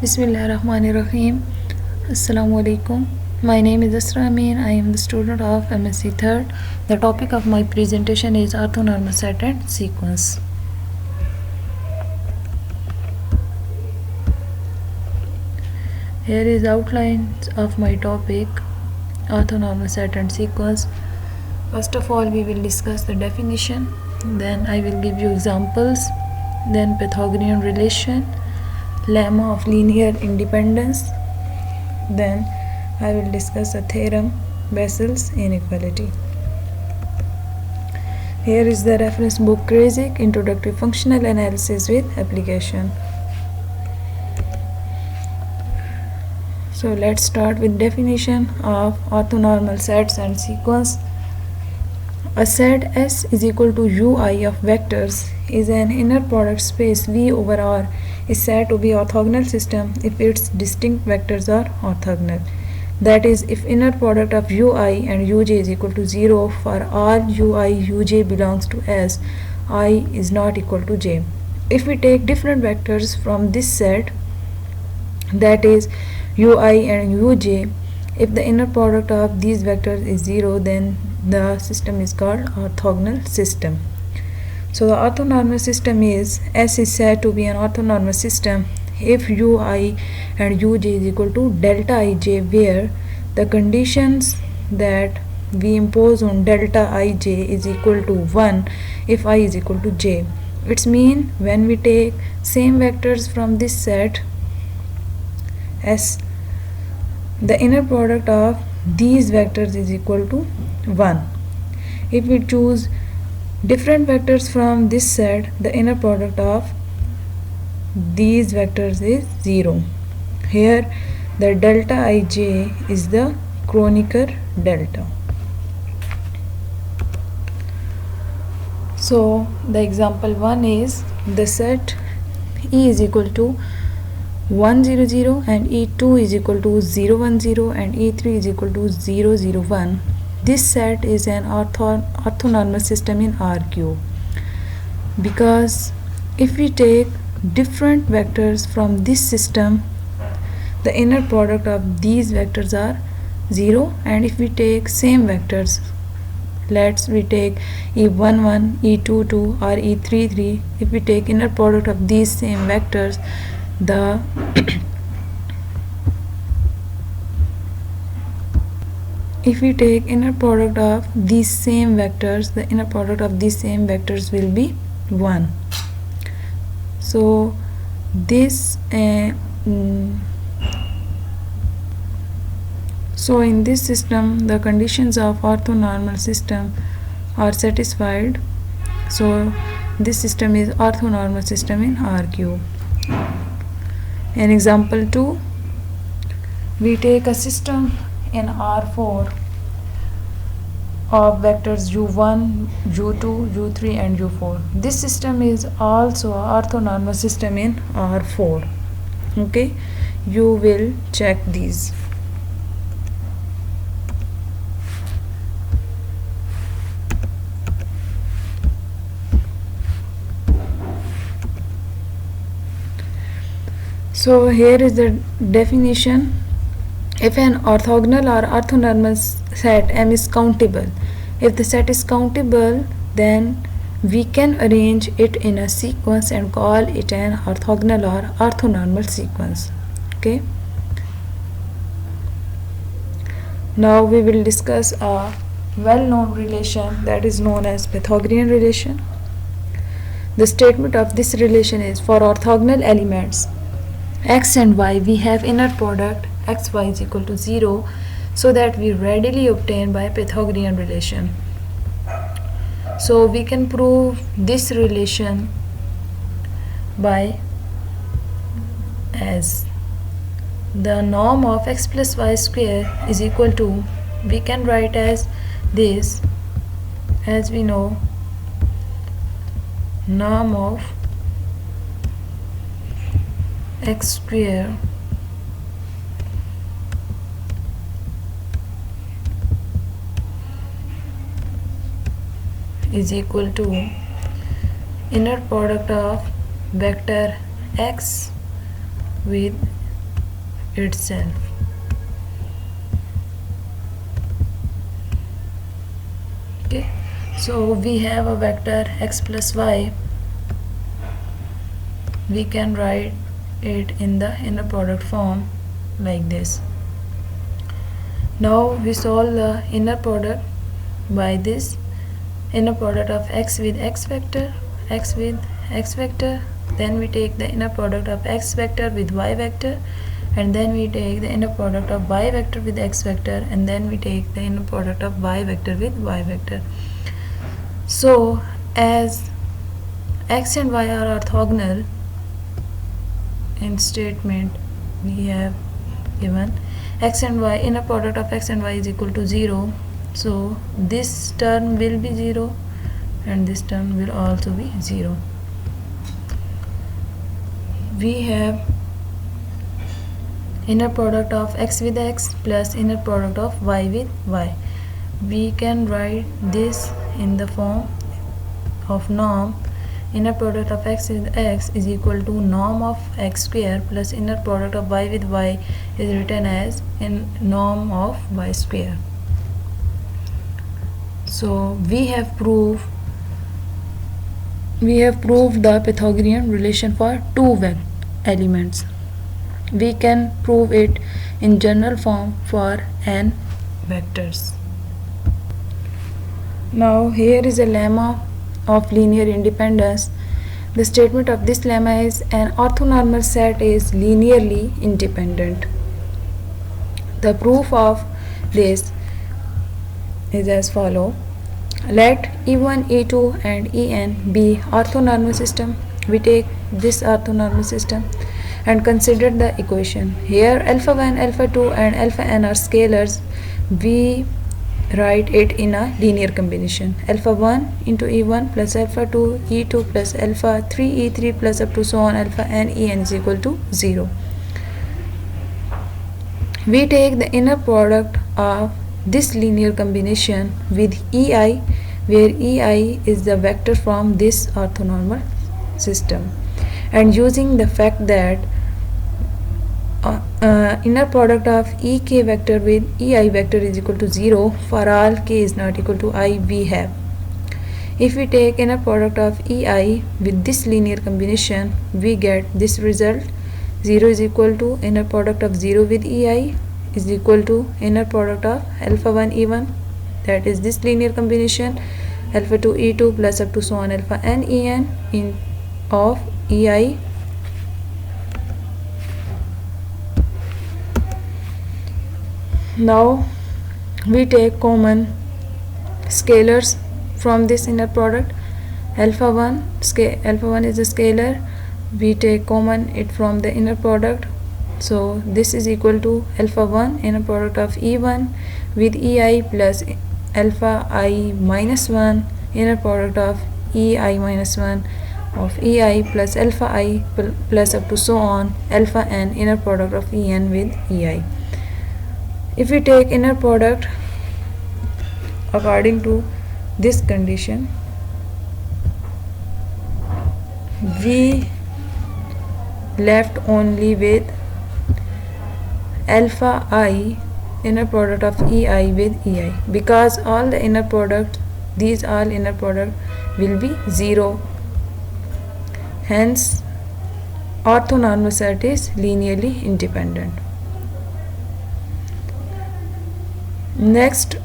Bismillahirrahmanirrahim. Assalamu alaikum. My name is Asra Amin. I am the student of MSc 3rd. The topic of my presentation is orthonormal set and sequence. Here is outlines of my topic, orthonormal set and sequence. First of all, we will discuss the definition. Then I will give you examples. Then Pythagorean relation, lemma of linear independence. Then I will discuss a theorem, Bessel's inequality. Here is the reference book Kreyszig, Introductory Functional Analysis with Application. So let's start with definition of orthonormal sets and sequence. A set S is equal to Ui of vectors is an inner product space V over R is said to be orthogonal system if its distinct vectors are orthogonal. That is, if inner product of Ui and Uj is equal to 0 for all Ui Uj belongs to S, I is not equal to J. If we take different vectors from this set, that is Ui and Uj, if the inner product of these vectors is 0, then the system is called orthogonal system. So the orthonormal system is, S is said to be an orthonormal system if Ui and Uj is equal to delta Ij, where the conditions that we impose on delta Ij is equal to 1 if I is equal to j. It's mean when we take same vectors from this set S, the inner product of these vectors is equal to 1. If we choose different vectors from this set, the inner product of these vectors is 0. Here the delta Ij is the Kronecker delta. So the example 1 is the set E is equal to 1 0 0 and E2 is equal to 0 1 0 and E3 is equal to 0 0 1. This set is an orthonormal system in R cube, because if we take different vectors from this system, the inner product of these vectors are 0, and if we take same vectors, let's we take E1 1, E2 2 or E3 3, if we take inner product of these same vectors, the if we take inner product of these same vectors, the inner product of these same vectors will be 1. So this so in this system the conditions of orthonormal system are satisfied. So this system is orthonormal system in R cube. In example 2, we take a system in R4 of vectors U1, U2, U3 and U4. This system is also orthonormal system in R4. Okay, you will check these. So here is the definition. If an orthogonal or orthonormal set M is countable, if the set is countable, then we can arrange it in a sequence and call it an orthogonal or orthonormal sequence. Okay. Now we will discuss a well-known relation that is known as Pythagorean relation. The statement of this relation is, for orthogonal elements x and y, we have inner product xy is equal to 0, so that we readily obtain by Pythagorean relation. So we can prove this relation by as the norm of x plus y square is equal to, we can write as this, as we know norm of x square is equal to inner product of vector x with itself. Okay, so we have a vector x plus y. We can write it in the inner product form like this. Now we solve the inner product by this inner product of x with x vector, x with x vector, then we take the inner product of x vector with y vector, and then we take the inner product of y vector with x vector, and then we take the inner product of y vector with y vector. So as x and y are orthogonal, in statement we have given x and y, inner product of x and y is equal to 0, so this term will be 0 and this term will also be 0. We have inner product of x with x plus inner product of y with y. We can write this in the form of norm. Inner product of x with x is equal to norm of x square plus inner product of y with y is written as in norm of y square. So we have proved the Pythagorean relation for two elements. We can prove it in general form for n vectors. Now here is a lemma of linear independence. The statement of this lemma is an orthonormal set is linearly independent. The proof of this is as follows. Let E1, E2 and En be orthonormal system. We take this orthonormal system and consider the equation. Here alpha 1, alpha 2 and alpha n are scalars. We write it in a linear combination. Alpha 1 into E1 plus alpha 2 E2 plus alpha 3 E3 plus up to so on alpha n En is equal to 0. We take the inner product of this linear combination with Ei, where Ei is the vector from this orthonormal system, and using the fact that inner product of Ek vector with Ei vector is equal to 0 for all k is not equal to I, we have, if we take inner product of Ei with this linear combination, we get this result. 0 is equal to inner product of 0 with Ei is equal to inner product of alpha 1 E1, that is this linear combination, alpha 2 E2 plus up to so on alpha n En in of Ei. Now we take common scalars from this inner product. Alpha 1 is a scalar. We take common it from the inner product. So this is equal to alpha 1 inner product of E1 with Ei plus alpha I minus 1 inner product of Ei minus 1 of Ei plus alpha I plus up to so on alpha n inner product of En with Ei. If we take inner product according to this condition, we left only with alpha I inner product of Ei with Ei, because all the inner product, these all inner product will be 0. Hence orthonormal set is linearly independent. Next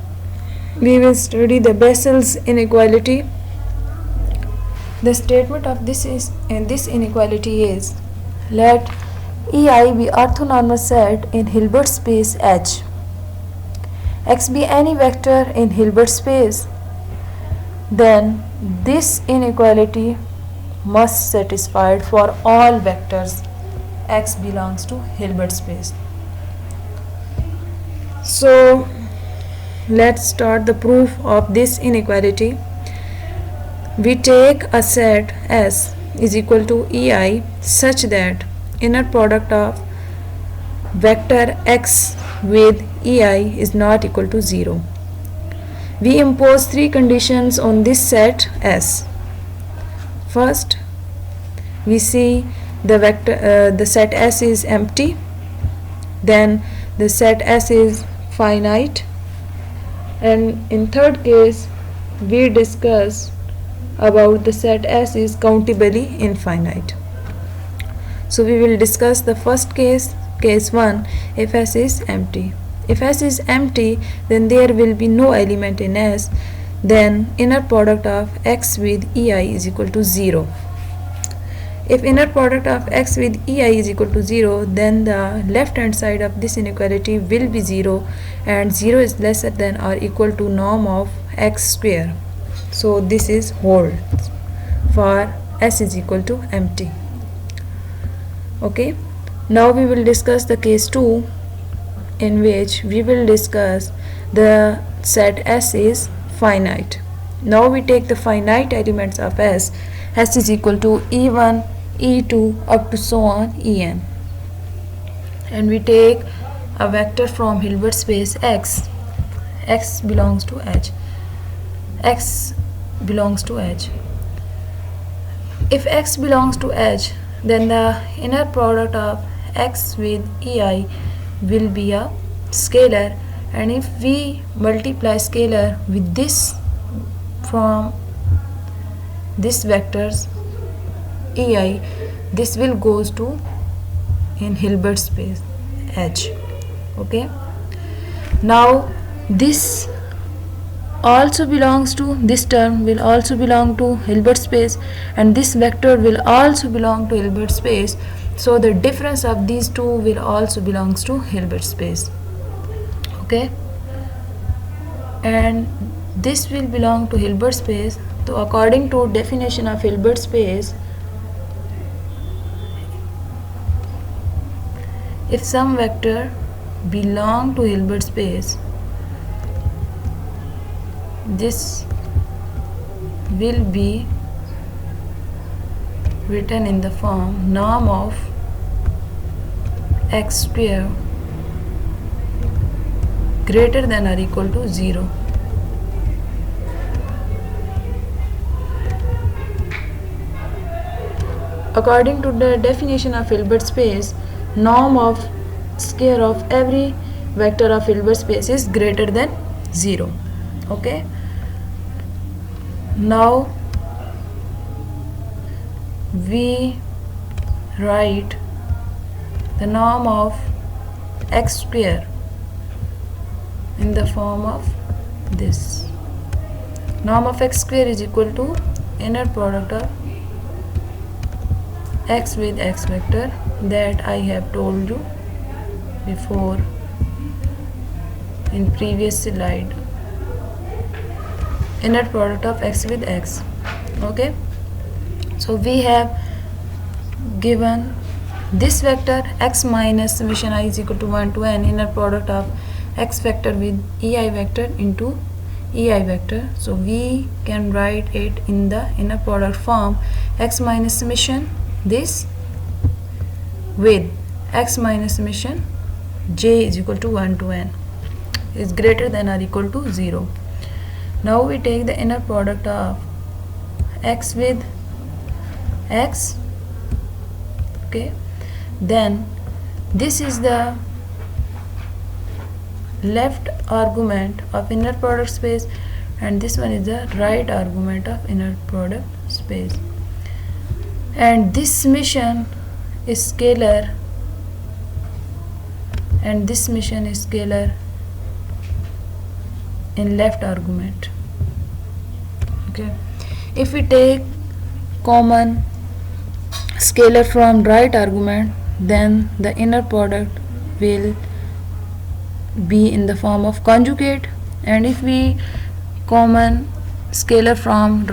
we will study the Bessel's inequality. The statement of this inequality is, let Ei be orthonormal set in Hilbert space H. X be any vector in Hilbert space, then this inequality must satisfied for all vectors X belongs to Hilbert space. So let's start the proof of this inequality. We take a set S is equal to Ei such that inner product of vector X with Ei is not equal to 0. We impose three conditions on this set S. First, we see the set S is empty. then the set S is finite. And in third case we discuss about the set S is countably infinite. So we will discuss the first case, case 1, if S is empty. If S is empty, then there will be no element in S, then inner product of X with EI is equal to 0. If inner product of X with EI is equal to 0, then the left hand side of this inequality will be 0, and 0 is lesser than or equal to norm of X square. So this is holds for S is equal to empty. Okay, now we will discuss the case 2, in which we will discuss the set S is finite. Now we take the finite elements of S. S is equal to E1, E2 up to so on En, and we take a vector from Hilbert space X. X belongs to H. X belongs to H. If X belongs to H, then the inner product of X with EI will be a scalar, and if we multiply scalar with this from this vectors EI, this will goes to in Hilbert space H. Okay, now this also belongs to, this term will also belong to Hilbert space, and this vector will also belong to Hilbert space. So the difference of these two will also belongs to Hilbert space. Okay, and this will belong to Hilbert space. So according to definition of Hilbert space, if some vector belong to Hilbert space, this will be written in the form norm of X square greater than or equal to 0. According to the definition of Hilbert space, norm of square of every vector of Hilbert space is greater than 0. Okay, now we write the norm of X square in the form of this. Norm of X square is equal to inner product of X with X vector, that I have told you before in previous slide. Inner product of X with X. Okay, so we have given this vector X minus summation I is equal to 1 to n, inner product of X vector with EI vector into EI vector. So we can write it in the inner product form, X minus summation this with X minus summation j is equal to 1 to n is greater than or equal to 0. Now we take the inner product of X with X. Okay, then this is the left argument of inner product space, and this one is the right argument of inner product space, and this summation is scalar, and this summation is scalar in left argument. Okay, if we take common scalar from right argument, then the inner product will be in the form of conjugate, and if we common scalar from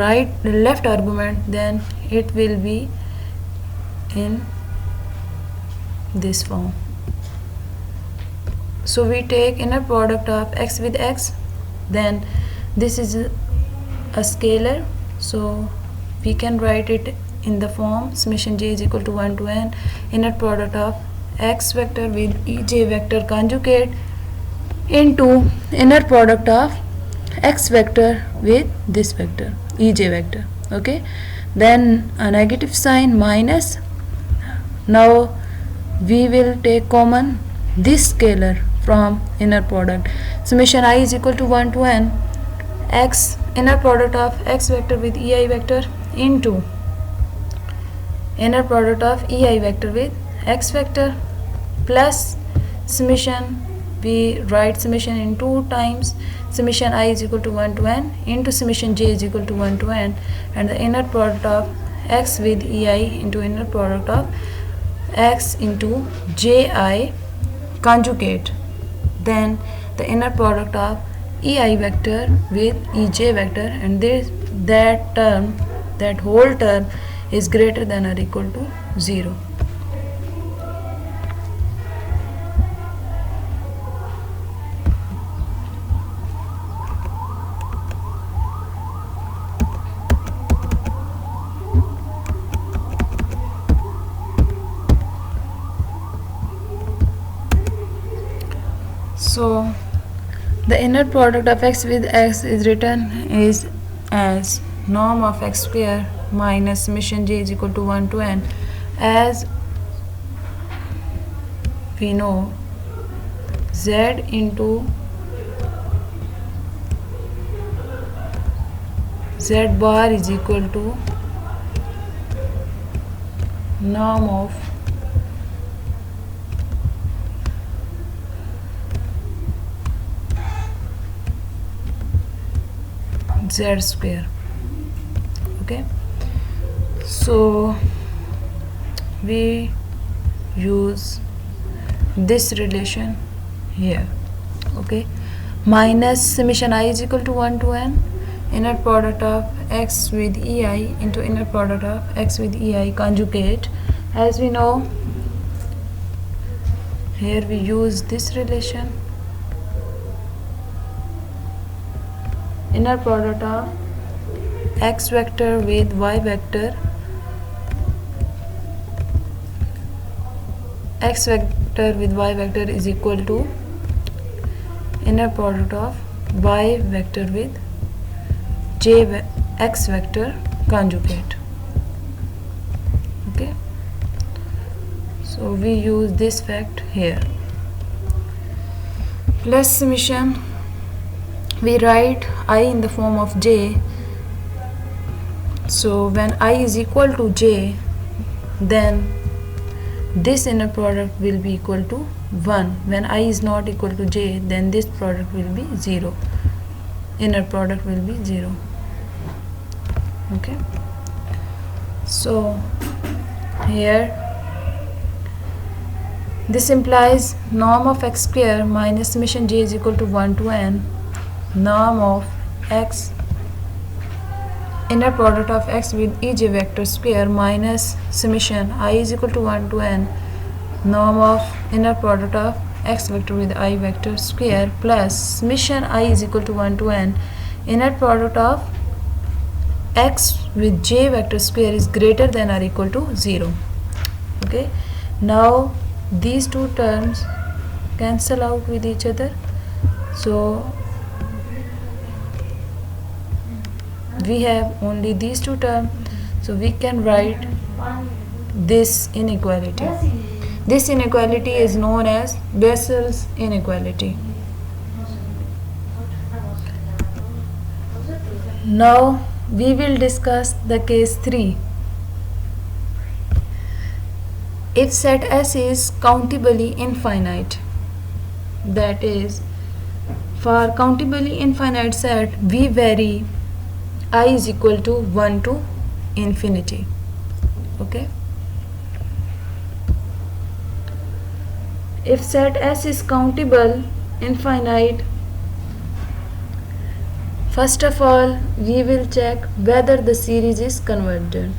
left argument, then it will be in this form. So we take inner product of X with X, then this is a scalar, so we can write it in the form summation j is equal to 1 to n, inner product of X vector with EJ vector conjugate into inner product of X vector with this vector EJ vector. Okay, then a negative sign minus. Now we will take common this scalar from inner product. Summation I is equal to 1 to n x inner product of x vector with ei vector into inner product of ei vector with x vector plus summation, we write summation in 2 times, summation I is equal to 1 to n into summation j is equal to 1 to n, and the inner product of x with ei into inner product of x into ji conjugate, then the inner product of ei vector with ej vector, and that whole term is greater than or equal to 0. So the inner product of x with x is written is as norm of x square minus summation j is equal to 1 to n. As we know, z into z bar is equal to norm of z square. Okay, so we use this relation here. Okay, minus summation I is equal to 1 to n inner product of x with ei into inner product of x with ei conjugate. As we know, here we use this relation, inner product of x vector with y vector, x vector with y vector is equal to inner product of y vector with x vector conjugate. Okay, so we use this fact here. Plus summation, we write I in the form of j. So when I is equal to j, then this inner product will be equal to 1. When I is not equal to j, then this product will be 0. Inner product will be 0. Okay, so here this implies norm of x square minus summation j is equal to 1 to n, norm of x inner product of x with ej vector square minus summation I is equal to 1 to n, norm of inner product of x vector with I vector square plus summation I is equal to 1 to n, inner product of x with j vector square is greater than or equal to 0. Okay, now these two terms cancel out with each other, so we have only these two terms, so we can write this inequality. This inequality is known as Bessel's inequality. Now we will discuss the case 3. If set S is countably infinite, that is, for countably infinite set we vary I is equal to 1 to infinity. Okay, if set S is countable infinite, first of all we will check whether the series is convergent.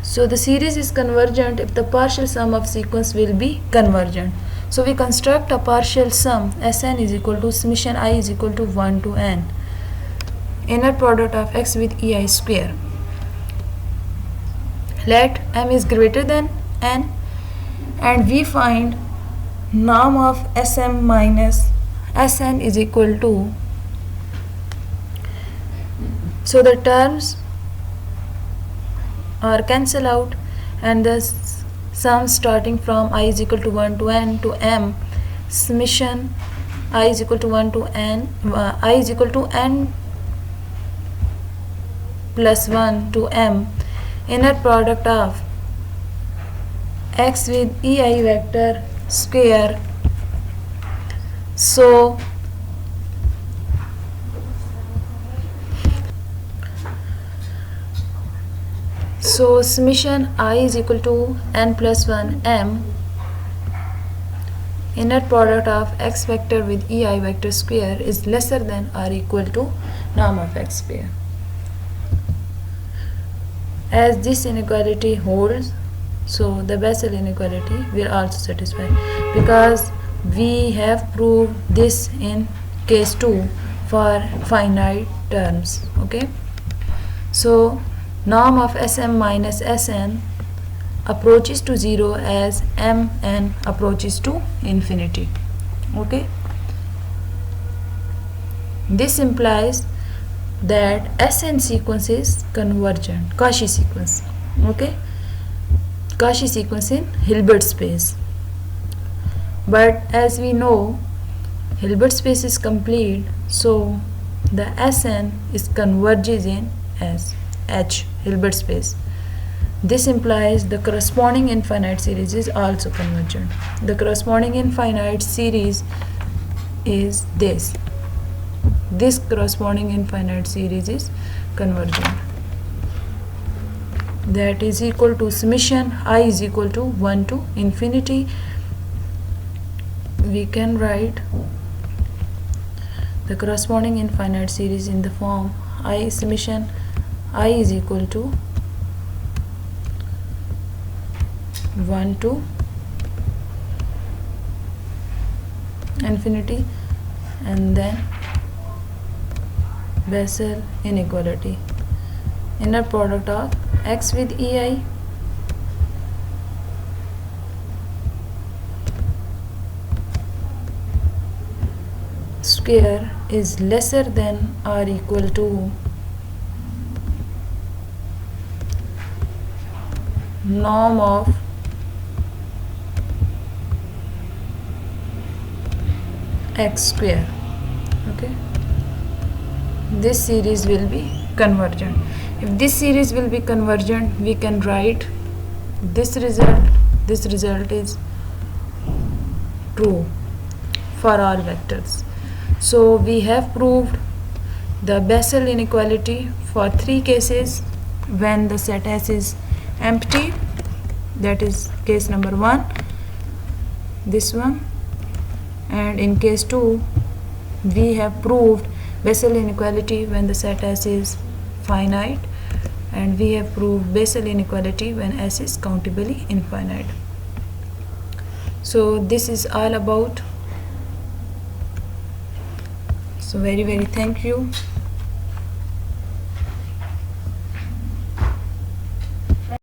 So the series is convergent if the partial sum of sequence will be convergent. So we construct a partial sum Sn is equal to summation I is equal to 1 to n, inner product of x with ei square. Let m is greater than n, and we find norm of Sm minus Sn is equal to, so the terms are cancel out and the sum starting from I is equal to 1 to n to m, summation I is equal to 1 to n, I is equal to n plus 1 to m, inner product of x with ei vector square. So summation I is equal to n plus 1 m, inner product of x vector with ei vector square is lesser than or equal to norm of x square. As this inequality holds, so the Bessel inequality will also satisfy, because we have proved this in case 2 for finite terms. Okay, so norm of Sm minus Sn approaches to 0 as Mn approaches to infinity. Okay, this implies that Sn sequence is convergent, Cauchy sequence. Okay, Cauchy sequence in Hilbert space. But as we know, Hilbert space is complete, so the Sn is converges in S H Hilbert space. This implies the corresponding infinite series is also convergent. The corresponding infinite series is this. This corresponding infinite series is convergent. That is equal to summation I is equal to 1 to infinity. We can write the corresponding infinite series in the form I summation I is equal to 1 to infinity, and then Bessel inequality, inner product of x with ei square is lesser than or equal to norm of x square. Okay, this series will be convergent. If this series will be convergent, we can write this result. This result is true for all vectors. So we have proved the Bessel inequality for 3 cases when the set S is empty. That is case number 1, this one, and in case 2 we have proved Bessel inequality when the set S is finite, and we have proved Bessel inequality when S is countably infinite. So this is all about. So very thank you.